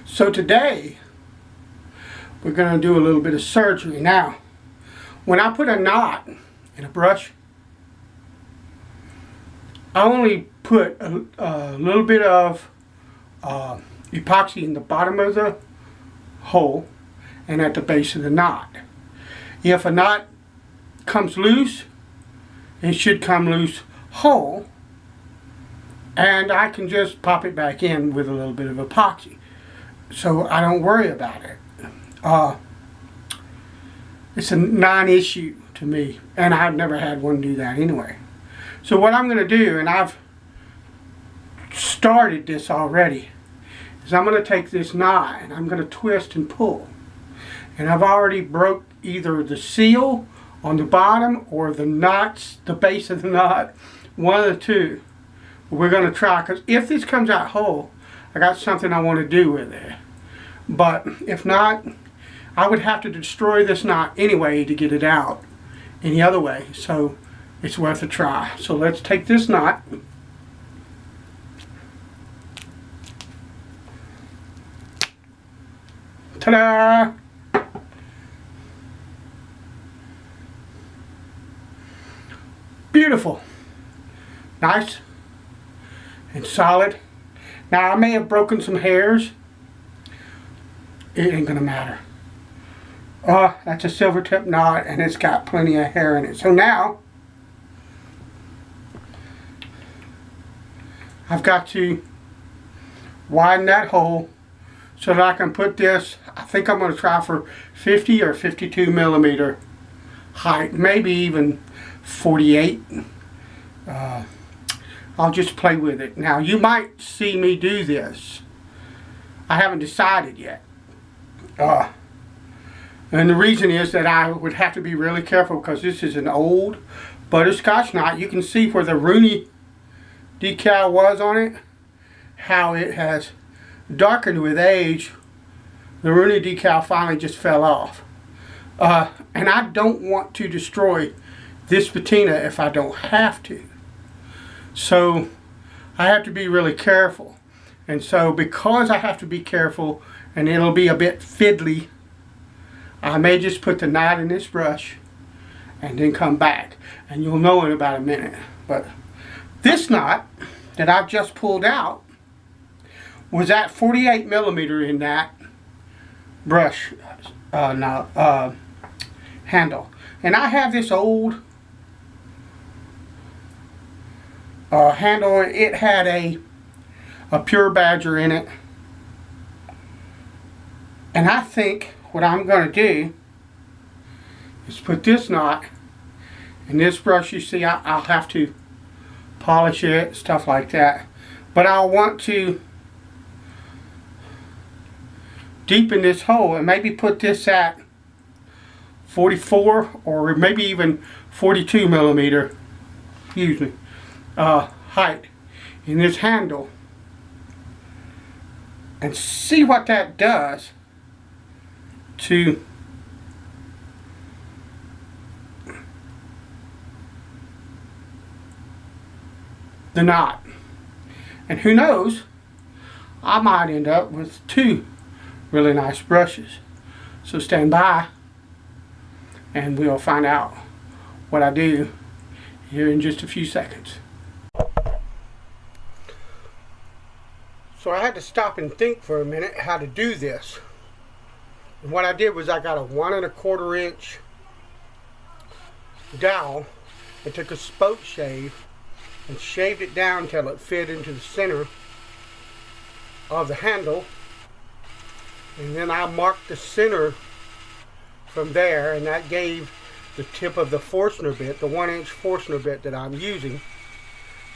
So today we're going to do a little bit of surgery. Now, when I put a knot in a brush, I only put a little bit of epoxy in the bottom of the hole and at the base of the knot. If a knot comes loose, it should come loose whole, and I can just pop it back in with a little bit of epoxy, so I don't worry about it. It's a non-issue to me, and I've never had one do that anyway. So what I'm going to do, and I've started this already, is I'm going to take this knot and I'm going to twist and pull. And I've already broke either the seal on the bottom or the knots, the base of the knot, one of the two. We're going to try, because if this comes out whole, I got something I want to do with it. But if not, I would have to destroy this knot anyway to get it out any other way. So it's worth a try. So let's take this knot. Ta-da! Beautiful. Nice and solid. Now I may have broken some hairs. It ain't gonna matter. That's a silver tip knot and it's got plenty of hair in it. So now I've got to widen that hole so that I can put this, I think I'm going to try for 50 or 52 millimeter height, maybe even 48. I'll just play with it. Now you might see me do this. I haven't decided yet. And the reason is that I would have to be really careful because this is an old butterscotch knot. You can see where the Rooney decal was on it, how it has darkened with age. The Rooney decal finally just fell off. And I don't want to destroy this patina if I don't have to. So I have to be really careful. And so because I have to be careful and it'll be a bit fiddly, I may just put the knot in this brush and then come back. And you'll know in about a minute. But this knot that I've just pulled out was at 48 millimeter in that brush handle. And I have this old handle. It had a pure badger in it. And I think what I'm going to do is put this knot in this brush. You see, I'll have to polish it, stuff like that. But I'll want to deepen this hole and maybe put this at 44 or maybe even 42 millimeter, excuse me, height in this handle, and see what that does to the knot. And who knows, I might end up with two really nice brushes. So stand by and we'll find out what I do here in just a few seconds. So I had to stop and think for a minute how to do this. And what I did was I got a 1 1/4 inch dowel and took a spoke shave and shaved it down until it fit into the center of the handle. And then I marked the center from there, and that gave the tip of the Forstner bit, the 1 inch Forstner bit that I'm using,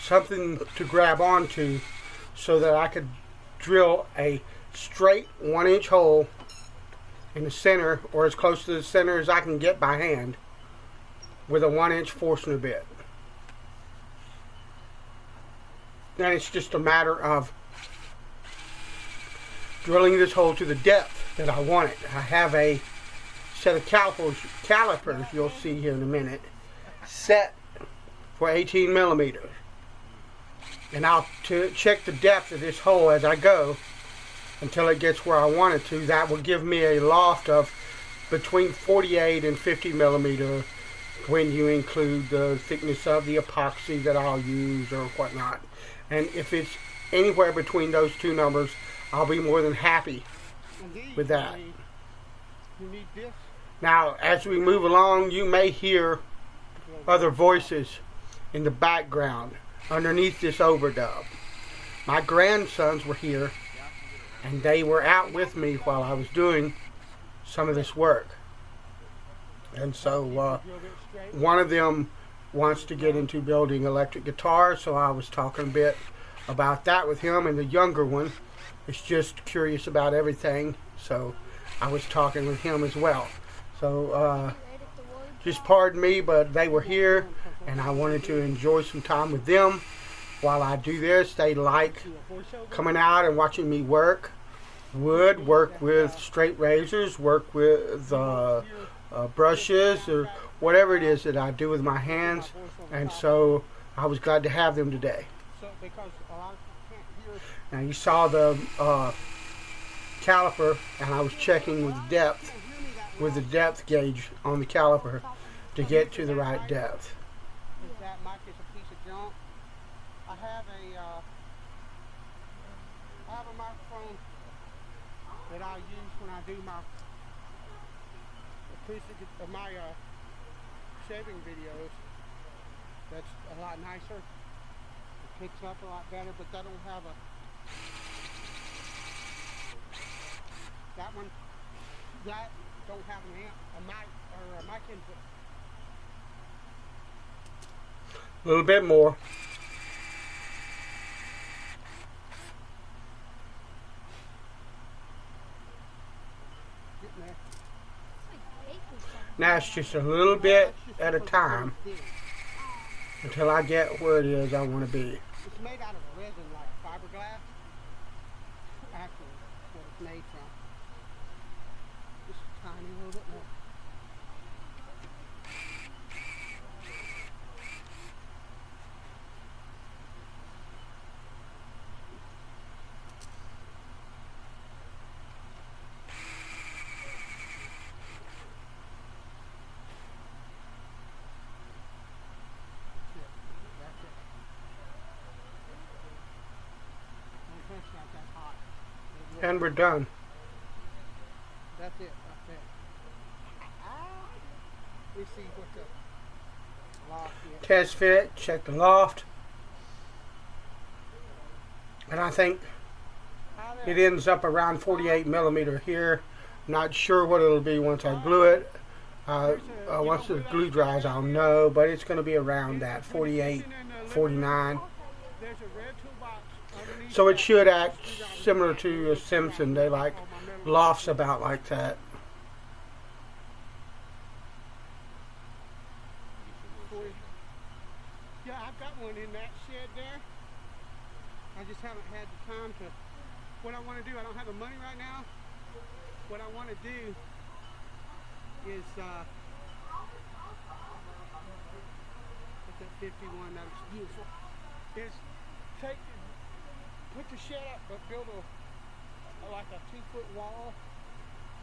something to grab onto so that I could drill a straight 1 inch hole in the center, or as close to the center as I can get by hand, with a 1 inch Forstner bit. Then it's just a matter of drilling this hole to the depth that I want it. I have a set of calipers, you'll see here in a minute, set for 18 millimeters. And I'll check the depth of this hole as I go until it gets where I want it to. That will give me a loft of between 48 and 50 millimeter when you include the thickness of the epoxy that I'll use or whatnot. And if it's anywhere between those two numbers, I'll be more than happy with that. Now, as we move along, you may hear other voices in the background underneath this overdub. My grandsons were here, and they were out with me while I was doing some of this work. And so one of them wants to get into building electric guitars, so I was talking a bit about that with him, and the younger one is just curious about everything, so I was talking with him as well. So just pardon me, but they were here, and I wanted to enjoy some time with them while I do this. They like coming out and watching me work with straight razors, work with brushes, or whatever it is that I do with my hands, and so I was glad to have them today. Now you saw the caliper, and I was checking with the depth gauge on the caliper to get to the right depth. That mic is a piece of junk. I have a microphone that I use when I do my acoustic, my shaving videos. That's a lot nicer. It picks up a lot better, but that don't have that don't have a mic input. A little bit more. Now it's just a little bit at a time until I get where it is I want to be. It's made out of resin, like fiberglass. Actually, that's what it's made from. Just a tiny little bit more. And we're done. That's it, right there. We see what the loft is. Test fit, check the loft. And I think it ends up around 48 millimeter here. Not sure what it'll be once I glue it. Once the glue dries, I'll know, but it's going to be around that 48, 49. So it should act similar to a Simpson. They like lofts about like that. Yeah, I've got one in that shed there. I just haven't had the time to. What I want to do, I don't have the money right now. What I want to do is look at 51. That was beautiful. Is put the shed up, but build like a 2-foot wall,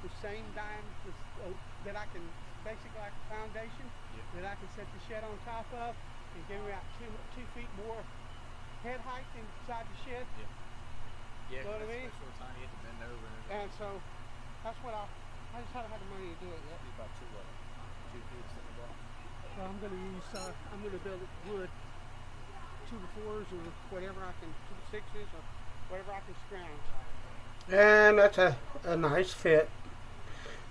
the same diameter that I can, basically like a foundation, that I can set the shed on top of, and give me about 2 feet more head height inside the shed. Yeah, know what I mean? So tiny you have to bend over. And so that's what I just haven't had the money to do it yet. About 2 feet in the bottom. So I'm going to use, I'm going to build it wood. 2x4s or whatever I can, 2x6s or whatever I can scrounge. And that's a nice fit.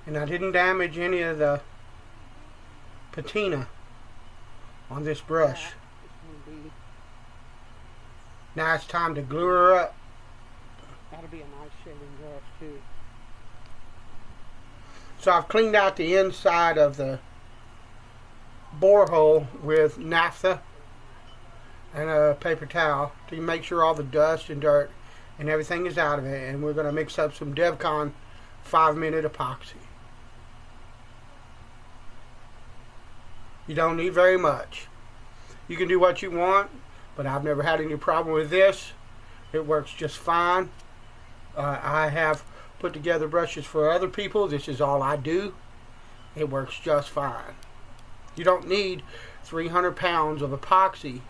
And I didn't damage any of the patina on this brush. Now it's time to glue her up. That'll be a nice shaving brush too. So I've cleaned out the inside of the borehole with naphtha and a paper towel to make sure all the dust and dirt and everything is out of it, and we're going to mix up some DevCon 5-minute epoxy. You don't need very much. You can do what you want, but I've never had any problem with this. It works just fine. I have put together brushes for other people. This is all I do. It works just fine. You don't need 300 pounds of epoxy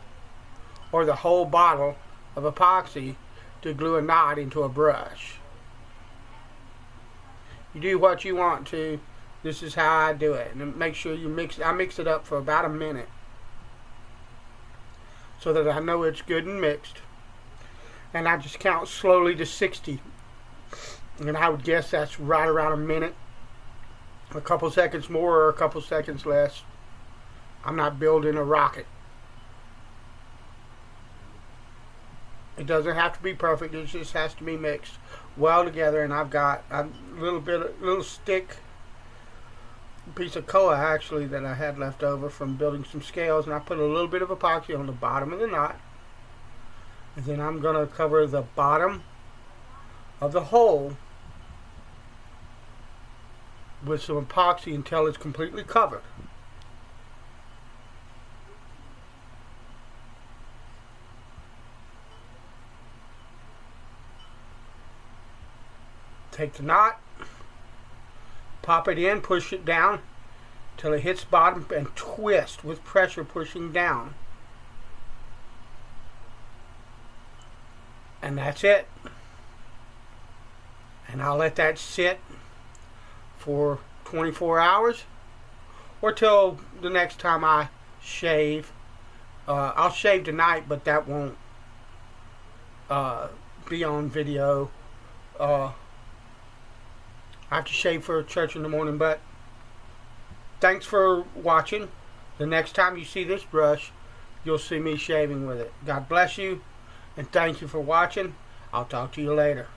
or the whole bottle of epoxy to glue a knot into a brush. You do what you want to. This is how I do it. And make sure you mix it. I mix it up for about a minute so that I know it's good and mixed. And I just count slowly to 60. And I would guess that's right around a minute. A couple seconds more or a couple seconds less. I'm not building a rocket. It doesn't have to be perfect. It just has to be mixed well together. And I've got a little stick, piece of koa actually that I had left over from building some scales, and I put a little bit of epoxy on the bottom of the knot. And then I'm going to cover the bottom of the hole with some epoxy until it's completely covered. Take the knot, pop it in, push it down till it hits bottom, and twist with pressure pushing down. And that's it. And I'll let that sit for 24 hours or till the next time I shave. I'll shave tonight, but that won't be on video. I have to shave for church in the morning, but thanks for watching. The next time you see this brush, you'll see me shaving with it. God bless you, and thank you for watching. I'll talk to you later.